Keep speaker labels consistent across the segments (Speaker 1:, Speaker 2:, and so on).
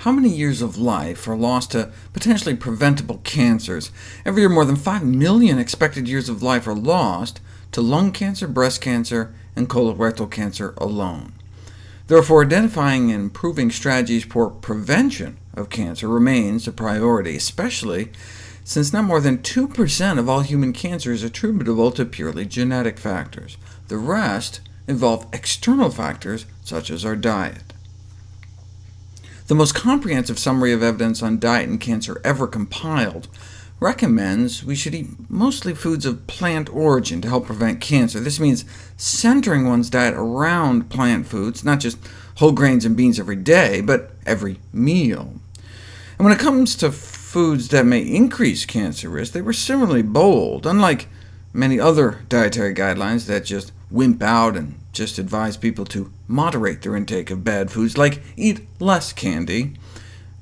Speaker 1: How many years of life are lost to potentially preventable cancers? Every year, more than 5 million expected years of life are lost to lung cancer, breast cancer, and colorectal cancer alone. Therefore, identifying and improving strategies for prevention of cancer remains a priority, especially since not more than 2% of all human cancer is attributable to purely genetic factors. The rest involve external factors, such as our diet. The most comprehensive summary of evidence on diet and cancer ever compiled recommends we should eat mostly foods of plant origin to help prevent cancer. This means centering one's diet around plant foods, not just whole grains and beans every day, but every meal. And when it comes to foods that may increase cancer risk, they were similarly bold, unlike many other dietary guidelines that just wimp out and just advise people to moderate their intake of bad foods, like eat less candy.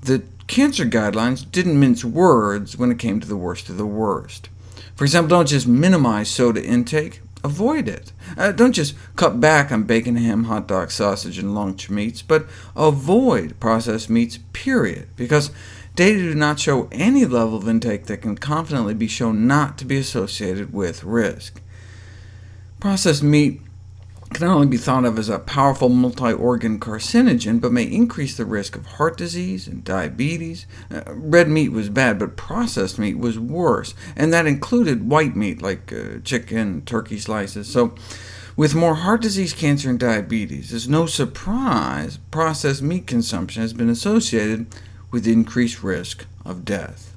Speaker 1: The cancer guidelines didn't mince words when it came to the worst of the worst. For example, don't just minimize soda intake, avoid it. Don't just cut back on bacon, ham, hot dog, sausage, and lunch meats, but avoid processed meats, period, because data do not show any level of intake that can confidently be shown not to be associated with risk. Processed meat can not only be thought of as a powerful multi-organ carcinogen, but may increase the risk of heart disease and diabetes. Red meat was bad, but processed meat was worse, and that included white meat, like chicken, turkey slices. So with more heart disease, cancer, and diabetes, it's no surprise processed meat consumption has been associated with increased risk of death.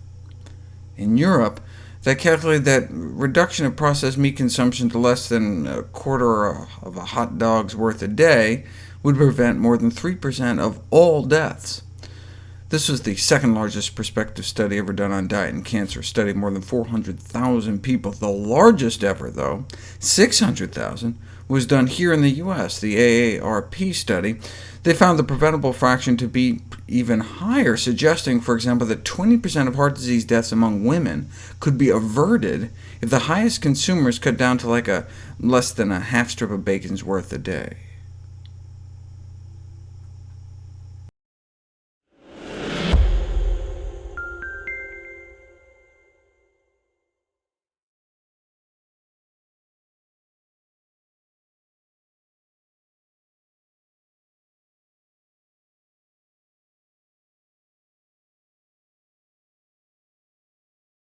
Speaker 1: In Europe, they calculated that reduction of processed meat consumption to less than a quarter of a hot dog's worth a day would prevent more than 3% of all deaths. This was the second largest prospective study ever done on diet and cancer, studying more than 400,000 people. The largest ever, though, 600,000, was done here in the U.S., the AARP study. They found the preventable fraction to be even higher, suggesting, for example, that 20% of heart disease deaths among women could be averted if the highest consumers cut down to less than a half strip of bacon's worth a day.